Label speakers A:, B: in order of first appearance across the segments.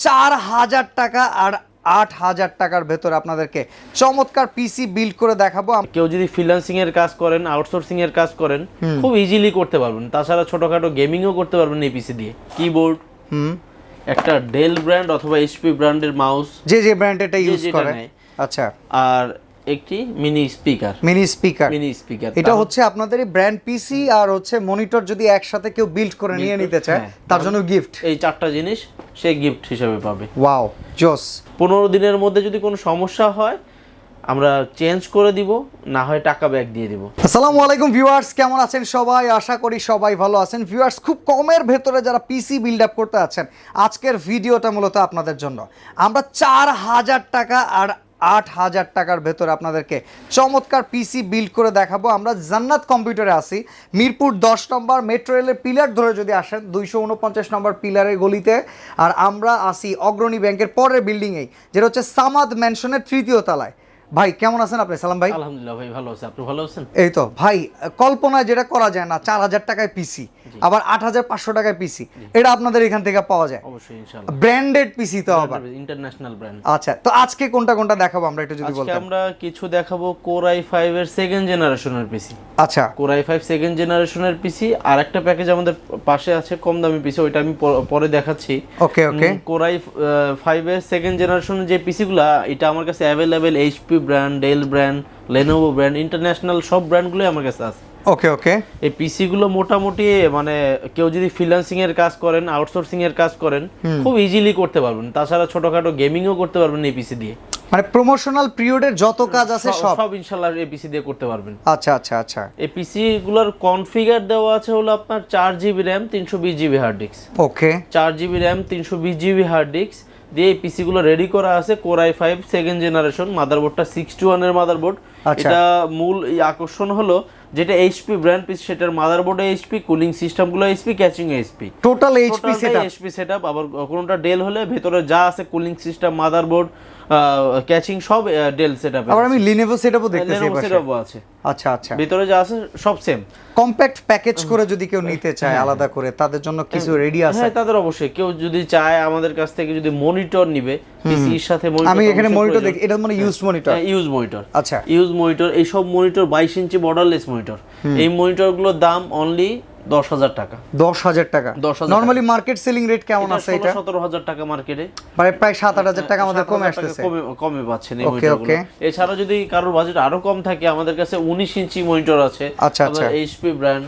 A: 4000 টাকা আর 8000 টাকার ভেতরে আপনাদেরকে চমৎকার পিসি বিল্ড করে দেখাবো।
B: কেউ যদি ফ্রিল্যান্সিং এর কাজ করেন, আউটসোর্সিং এর কাজ করেন, খুব ইজিলি করতে পারবেন। তাছাড়া ছোটখাটো গেমিংও করতে পারবেন এই পিসি দিয়ে। কিবোর্ড, একটা ডেল ব্র্যান্ড অথবা এইচপি ব্র্যান্ডের মাউস,
A: যে ব্র্যান্ড এটা ইউজ করে, আচ্ছা,
B: আর একটি মিনি স্পিকার।
A: এটা হচ্ছে আপনাদের এই ব্র্যান্ড পিসি আর হচ্ছে মনিটর যদি একসাথে কেউ বিল্ড করে নিয়ে নিতে চায় তার জন্য গিফট।
B: এই চারটা জিনিস সে গিফট হিসেবে পাবে।
A: ওয়াও, জোস।
B: 15 দিনের মধ্যে যদি কোনো সমস্যা হয় আমরা চেঞ্জ করে দিব, না হয় টাকা ব্যাক দিয়ে দিব।
A: আসসালামু আলাইকুম ভিউয়ার্স, কেমন আছেন সবাই? আশা করি সবাই ভালো আছেন। ভিউয়ার্স, খুব কমের ভেতরে যারা পিসি বিল্ড আপ করতে আছেন, আজকের ভিডিওটা মূলত আপনাদের জন্য। আমরা 4000 টাকা আর 8000 টাকার ভেতরে আপনাদেরকে চমৎকার পিসি বিল্ড করে দেখাবো। আমরা জান্নাত কম্পিউটারে আছি, মিরপুর 10 নম্বর মেট্রো রেলের পিলার ধরে যদি আসেন 249 নম্বর পিলারের গলিতে। আর আমরা আছি অগ্রণী ব্যাংকের পরের বিল্ডিংয়েই, যেটা হচ্ছে সামাদ ম্যানশনের 3য় তলায়। ভাই কেমন আছেন আপনি? সালাম ভাই।
B: আলহামদুলিল্লাহ ভাই, ভালো আছি। আপনি ভালো আছেন?
A: এই তো ভাই, কল্পনায় যেটা করা যায় না, 4000 টাকায় পিসি, আবার 8500 টাকায় পিসি, এটা আপনাদের এখান থেকে পাওয়া যায় অবশ্যই ইনশাআল্লাহ। ব্র্যান্ডেড পিসি তো আবার
B: ইন্টারন্যাশনাল ব্র্যান্ড।
A: আচ্ছা, তো আজকে কোনটা দেখাবো আমরা একটু যদি বলতেন।
B: আজকে আমরা কিছু দেখাবো কোর i5 এর সেকেন্ড জেনারেশনের পিসি।
A: আচ্ছা,
B: কোর i5 সেকেন্ড জেনারেশনের পিসি। আর একটা প্যাকেজ আমাদের পাশে আছে কম দামি পিসি, ওইটা আমি পরে দেখাচ্ছি।
A: ওকে ওকে।
B: কোর i5 এর সেকেন্ড জেনারেশনের যে পিসিগুলো, এটা আমার কাছে available HP brand, del brand, Lenovo brand, international সব ব্র্যান্ডগুলোই আমার কাছে আছে।
A: ওকে ওকে।
B: এই পিসিগুলো মোটামুটি মানে কেউ যদি ফ্রিল্যান্সিং এর কাজ করেন, আউটসোর্সিং এর কাজ করেন, খুব ইজিলি করতে পারবেন। তাছাড়া ছোটখাটো গেমিংও করতে পারবেন এই পিসি দিয়ে।
A: মানে প্রমোশনাল পিরিয়ডের যত কাজ আছে সব
B: ইনশাআল্লাহ এই পিসি দিয়ে করতে পারবেন।
A: আচ্ছা আচ্ছা আচ্ছা।
B: এই পিসি গুলোর কনফিগার দেওয়া আছে হলো আপনার 4GB RAM 320GB hard disk.
A: Okay,
B: 4GB RAM 320GB hard disk দিয়ে এই পিসি গুলো রেডি করা আছে। কোর i5 সেকেন্ড জেনারেশন, মাদারবোর্ডটা 61 এর মাদারবোর্ড। এটা মূল আকর্ষণ হলো যেটা এইচপি ব্র্যান্ড পিসি, সেটার মাদারবোর্ডে এইচপি, কুলিং সিস্টেমগুলো HP, caching HP, total HP setup. আবার কোনটা ডেল হলে ভেতরে যা আছে কুলিং সিস্টেম, মাদারবোর্ড, ক্যাচিং সব ডেল সেটআপ।
A: আবার আমি লিনোভো সেটআপও দেখতেছি,
B: লিনোভো সেটআপও আছে।
A: আচ্ছা আচ্ছা,
B: ভেতরে যা আছে সব সেম।
A: কম্প্যাক্ট প্যাকেজ করে যদি কেউ নিতে চায় আলাদা করে, তাদের জন্য কিছু রেডি আছে?
B: হ্যাঁ, তাদের অবশ্যই। কেউ যদি চায় আমাদের কাছ থেকে যদি মনিটর নিবে, পিসির সাথে মনিটর,
A: আমি এখানে মনিটর দেখি, এটা মানে ইউজড মনিটর।
B: ইউজ মনিটর,
A: আচ্ছা,
B: ইউজ মনিটর। এই সব মনিটর 22 ইঞ্চি বর্ডারলেস মনিটর। এই মনিটরগুলোর দাম অনলি 10,000 টাকা।
A: 10,000 টাকা। নরমালি মার্কেট সেলিং রেট কেমন আছে এটা?
B: 17,000 টাকা মার্কেটে।
A: প্রায় 7,000 টাকা আমাদের কমে আসতেছে।
B: কমে পাচ্ছেন এই মনিটরগুলো। এছাড়া যদি কারোর বাজেট আরো কম থাকে, আমাদের কাছে 19 ইঞ্চি মনিটর আছে।
A: আচ্ছা আচ্ছা।
B: এইচপি ব্র্যান্ড,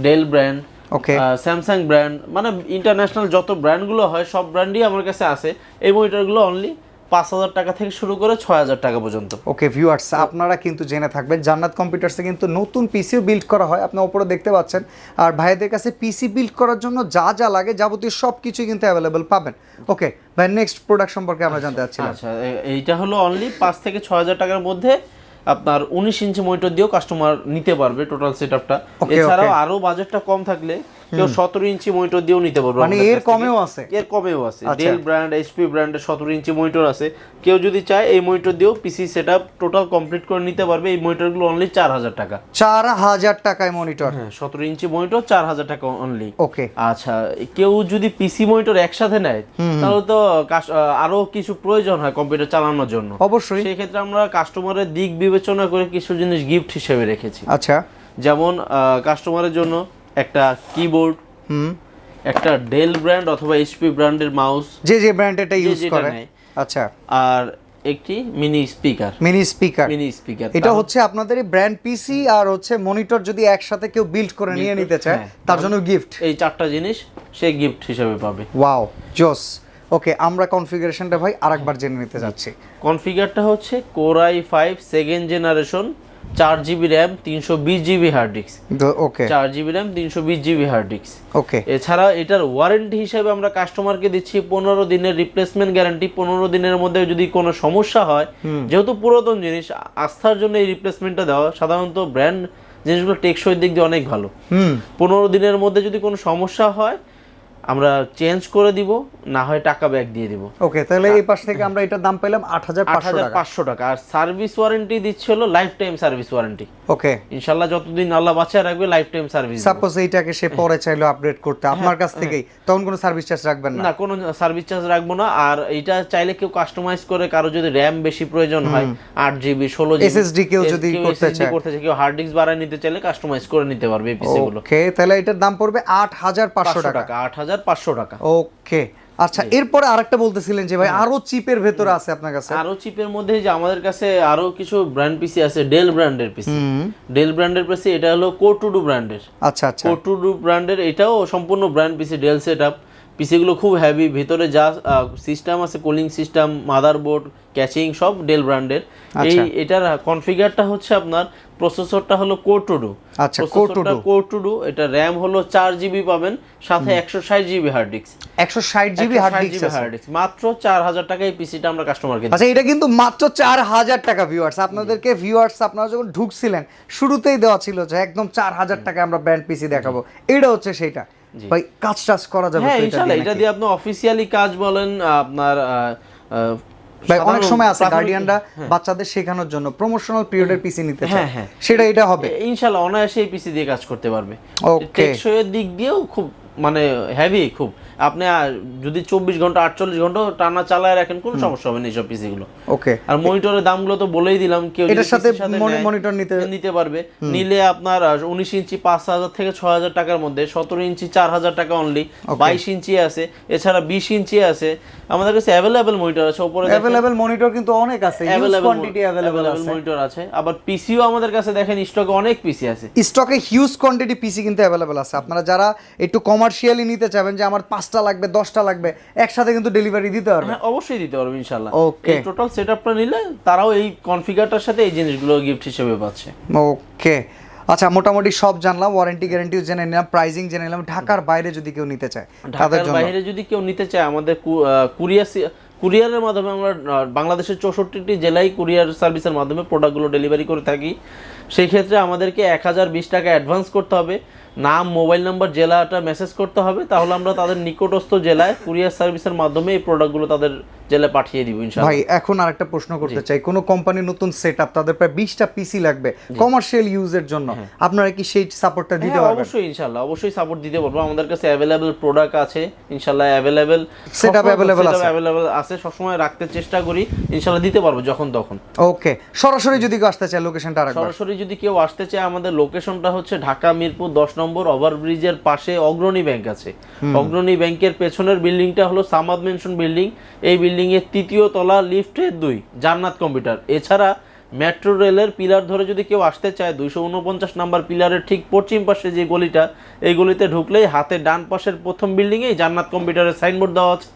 B: ডেল ব্র্যান্ড,
A: ওকে,
B: স্যামসাং ব্র্যান্ড, মানে ইন্টারন্যাশনাল যত ব্র্যান্ডগুলো হয় সব ব্র্যান্ডই আমার কাছে আছে। এই মনিটরগুলো অনলি 5,000 টাকা থেকে শুরু করে 6,000 টাকা পর্যন্ত।
A: ওকে ভিউয়ার্স, আপনারা কিন্তু জেনে থাকবেন জান্নাত কম্পিউটার্সে কিন্তু নতুন পিসিও বিল্ড করা হয়, আপনি উপরে দেখতে পাচ্ছেন। আর ভাইদের কাছে পিসি বিল্ড করার জন্য যা যা লাগে যাবতীয় সব কিছুই কিন্তু অ্যাভেলেবল পাবেন। ওকে ভাই, নেক্সট প্রোডাক্ট সম্পর্কে আমরা জানতে চাচ্ছিলাম।
B: আচ্ছা, এইটা হলো অনলি 5 থেকে 6,000 টাকার মধ্যে আপনার 19 ইঞ্চি মনিটর দিয়েও কাস্টমার নিতে পারবে টোটাল সেটআপটা। এছাড়াও আরো বাজেটটা কম থাকলে কেউ 17 ইঞ্চি মনিটর দিয়েও নিতে পারবে।
A: মানে এর কমেও আছে?
B: এর কমেও আছে। ডেল ব্র্যান্ড, এইচপি ব্র্যান্ডের 17 ইঞ্চি মনিটর আছে। কেউ যদি চায় এই মনিটর দিয়েও পিসি সেটআপ টোটাল কমপ্লিট করে নিতে পারবে। এই মনিটরগুলো অনলি 4,000 টাকা।
A: 4,000 টাকায় মনিটর?
B: হ্যাঁ, 17 ইঞ্চি মনিটর 4,000 টাকা অনলি।
A: ওকে,
B: আচ্ছা, কেউ যদি পিসি মনিটর একসাথে নেয় তাহলে তো আরো কিছু প্রয়োজন হয় কম্পিউটার চালানোর জন্য।
A: অবশ্যই,
B: সেই ক্ষেত্রে আমরা কাস্টমারের দিক বিবেচনা করে কিছু জিনিস গিফট হিসেবে রেখেছি।
A: আচ্ছা,
B: যেমন কাস্টমারের জন্য একটা কিবোর্ড, একটা ডেল ব্র্যান্ড অথবা এইচপি ব্র্যান্ডের মাউস,
A: যে ব্র্যান্ড এটা ইউজ করে, আচ্ছা,
B: আর একটি মিনি স্পিকার।
A: এটা হচ্ছে আপনাদের এই ব্র্যান্ড পিসি আর হচ্ছে মনিটর যদি একসাথে কেউ বিল্ড করে নিয়ে নিতে চায় তার জন্য গিফট।
B: এই চারটা জিনিস সে গিফট হিসেবে পাবে।
A: ওয়াও, জোস। ওকে, আমরা কনফিগারেশনটা ভাই আরেকবার জেনে নিতে যাচ্ছি।
B: কনফিগারটা হচ্ছে core i5 second generation, 4GB RAM 320GB hard disk.
A: Okay,
B: 4GB RAM 320GB hard disk.
A: Okay,
B: এছাড়া এটার ওয়ারেন্টি হিসেবে আমরা কাস্টমারকে দিচ্ছি 15 দিনের রিপ্লেসমেন্ট গ্যারান্টি। 15 দিনের মধ্যে যদি কোনো সমস্যা হয়, যেহেতু পুরাতন জিনিস, আস্থার জন্য এই রিপ্লেসমেন্টটা দেওয়া। সাধারণত ব্র্যান্ড জিনিসগুলো টেকসই দিক দিয়ে অনেক ভালো। 15 দিনের মধ্যে যদি কোনো সমস্যা হয় আমরা চেঞ্জ করে দিব, না হয় টাকা ব্যাক দিয়ে দিব।
A: ওকে, তাহলে এই পাশ থেকে আমরা এটার দাম পেলাম 8500
B: টাকা। আর সার্ভিস ওয়ারেন্টি দিচ্ছে হলো লাইফ টাইম সার্ভিস ওয়ারেন্টি।
A: ওকে,
B: ইনশাআল্লাহ যতদিন আল্লাহ বাঁচায় রাখবে লাইফ টাইম সার্ভিস।
A: সাপোজ এইটাকে সে পরে চাইলো আপডেট করতে আপনার কাছ থেকেই, তখন কোনো সার্ভিস চার্জ রাখবেন না?
B: না, কোনো সার্ভিস চার্জ রাখবো না। আর এটা চাইলে কেউ কাস্টমাইজ করে, কারো যদি র্যাম বেশি প্রয়োজন হয় 8GB 16GB
A: এসএসডি কেউ যদি করতে চায়,
B: কেউ হার্ড ডিস্ক বাড়ায় নিতে চাইলে কাস্টমাইজ করে নিতে পারবে এই পিসি গুলো।
A: ওকে, তাহলে এটার দাম পড়বে 8500 টাকা।
B: 8500 টাকা।
A: ওকে, আচ্ছা, এরপরে আরেকটা বলতেছিলেন যে ভাই আরো চিপের ভেতরে আছে আপনার কাছে?
B: আরো চিপের মধ্যে যে আমাদের কাছে আরো কিছু ব্র্যান্ড পিসি আছে, ডেল ব্র্যান্ডের পিসি। ডেল ব্র্যান্ডের পিসি, এটা হলো কোর টু ডু ব্র্যান্ডের।
A: আচ্ছা আচ্ছা,
B: কোর টু ডু ব্র্যান্ডের, এটাও সম্পূর্ণ ব্র্যান্ড পিসি, ডেল সেটআপ। পিসিগুলো খুব হেভি, ভিতরে যা সিস্টেম আছে, কুলিং সিস্টেম, মাদারবোর্ড, ক্যাচিং সব ডেল ব্র্যান্ডের। এটার কনফিগারটা হচ্ছে আপনার, প্রসেসরটা হলো কোর টু ডু।
A: আচ্ছা, কোর টু ডু।
B: এটা র‍্যাম হলো 4GB পাবেন, সাথে 160GB hard disk.
A: 160GB hard disk
B: মাত্র 4000 টাকায় এই পিসিটা আমরা কাস্টমারকে দিই।
A: আচ্ছা, এটা কিন্তু মাত্র 4000 টাকা ভিউয়ার্স। আপনাদেরকে ভিউয়ার্স, আপনারা যখন ঢুকছিলেন শুরুতেই দেওয়া ছিল যে একদম 4000 টাকায় আমরা ব্র্যান্ড পিসি দেখাবো, এটা হচ্ছে সেইটা। ভাই কাজ টাজ করা যাবে?
B: হ্যাঁ ইনশাআল্লাহ, এটা দিয়ে আপনি অফিশিয়ালি কাজ বলেন, আপনার
A: ভাই অনেক সময় আছে গার্ডিয়ানরা বাচ্চাদের শেখানোর জন্য প্রমোশনাল পিরিয়ডের পিসি নিতে চায়, সেটা এটা হবে
B: ইনশাআল্লাহ, অনায়াসে এই পিসি দিয়ে কাজ করতে পারবে।
A: ওকে,
B: টেকসইয়ের দিক দিয়েও খুব মানে হেভি খুব। আপনি যদি 24 ঘন্টা 48 ঘন্টা টানা চালায় রাখেন, কোনো সমস্যা হবে না এইসব পিসি গুলো।
A: ওকে,
B: আর মনিটরের দামগুলো তো বলেই দিলাম, কেউ
A: এটার সাথে মনিটর
B: নিতে পারবে। নিলে আপনার 19 ইঞ্চি 5000 থেকে 6000 টাকার মধ্যে, 17 ইঞ্চি 4000 টাকা অনলি, 22 ইঞ্চি আছে, এছাড়া 20 ইঞ্চি আছে। আমাদের কাছে अवेलेबल মনিটর আছে, উপরে
A: अवेलेबल মনিটর কিন্তু অনেক আছে, হিউজ কোয়ান্টিটি अवेलेबल আছে,
B: মনিটর আছে। আবার পিসিও আমাদের কাছে দেখেন স্টকে অনেক পিসি আছে,
A: স্টকে হিউজ কোয়ান্টিটি পিসি কিন্তু अवेलेबल আছে। আপনারা যারা একটু কমার্শিয়ালি নিতে চাবেন, যে আমার 5টা লাগবে 10টা লাগবে, একসাথে কিন্তু ডেলিভারি দিতে পারবে?
B: হ্যাঁ অবশ্যই দিতে পারবে ইনশাআল্লাহ।
A: ওকে,
B: এই টোটাল সেটআপটা নিলে তারাও এই কনফিগারটার সাথে এই জিনিসগুলো গিফট হিসেবে পাচ্ছে।
A: ওকে, আচ্ছা, মোটামুটি সব জানলাম, ওয়ারেন্টি গ্যারান্টিও জেনে নিলাম, প্রাইসিং জেনে নিলাম। ঢাকার বাইরে যদি কেউ নিতে চায়,
B: ঢাকার বাইরে যদি কেউ নিতে চায়, আমাদের কুরিয়ারের মাধ্যমে আমরা বাংলাদেশের 64টি জেলায় কুরিয়ার সার্ভিসের মাধ্যমে প্রোডাক্টগুলো ডেলিভারি করে থাকি। সেই ক্ষেত্রে আমাদেরকে 1020 টাকা অ্যাডভান্স করতে হবে, নাম, মোবাইল নাম্বার, জেলাটা মেসেজ করতে হবে। তাহলে আমরা তাদের নিকটস্থ জেলায় কুরিয়ার সার্ভিসের মাধ্যমে এই প্রোডাক্টগুলো তাদের জেলায় পাঠিয়ে দিব ইনশাআল্লাহ।
A: ভাই এখন আরেকটা প্রশ্ন করতে চাই, কোন কোম্পানির নতুন সেটআপ, তাদের প্রায় 20টা পিসি লাগবে কমার্শিয়াল ইউজের জন্য, আপনারা কি সেই সাপোর্টটা দিতে পারবেন?
B: অবশ্যই ইনশাআল্লাহ, অবশ্যই সাপোর্ট দিতে পারবো। আমাদের কাছে अवेलेबल প্রোডাক্ট আছে ইনশাআল্লাহ, अवेलेबल
A: সেটআপ अवेलेबल
B: আছে, সব সময় রাখতে চেষ্টা করি, ইনশাআল্লাহ দিতে পারবো যখন তখন।
A: ওকে, সরাসরি যদি কেউ আসতে চায়, লোকেশনটা আরেকবার?
B: সরাসরি যদি কেউ আসতে চায়, আমাদের লোকেশনটা হচ্ছে ঢাকা মিরপুর 10 নম্বর ওভারব্রিজের পাশে অগ্রণী ব্যাংক আছে। অগ্রণী ব্যাংকের পেছনের বিল্ডিংটা হলো সামাদ মেনশন বিল্ডিং। এই বিল্ডিং এর 3য় তলা, লিফটে 2, জান্নাত কম্পিউটার। এছাড়া মেট্রো রেলের পিলার ধরে যদি কেউ আসতে চায়, 249 নাম্বার পিলারের ঠিক পশ্চিম পাশে যে গলিটা, এই গলিতে ঢুকলেই হাতে ডান পাশের প্রথম বিল্ডিংয়েই জান্নাত কম্পিউটারের সাইনবোর্ড দেওয়া আছে,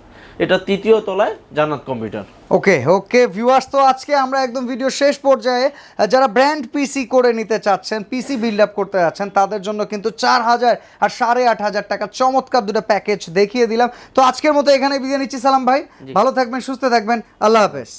B: এটা 3য় তলায় জান্নাত কম্পিউটার।
A: ওকে ওকে ভিউয়ার্স, তো আজকে আমরা একদম ভিডিও শেষ পর্যায়ে যারা ব্র্যান্ড পিসি করে নিতে চাচ্ছেন, পিসি বিল্ড আপ করতে যাচ্ছেন, তাদের জন্য কিন্তু 4000 আর 8500 টাকা চমৎকার দুটো প্যাকেজ দেখিয়ে দিলাম। তো আজকের মতো এখানে বিদায় নিচ্ছি। সালাম ভাই, ভালো থাকবেন, সুস্থ থাকবেন, আল্লাহ হাফেজ।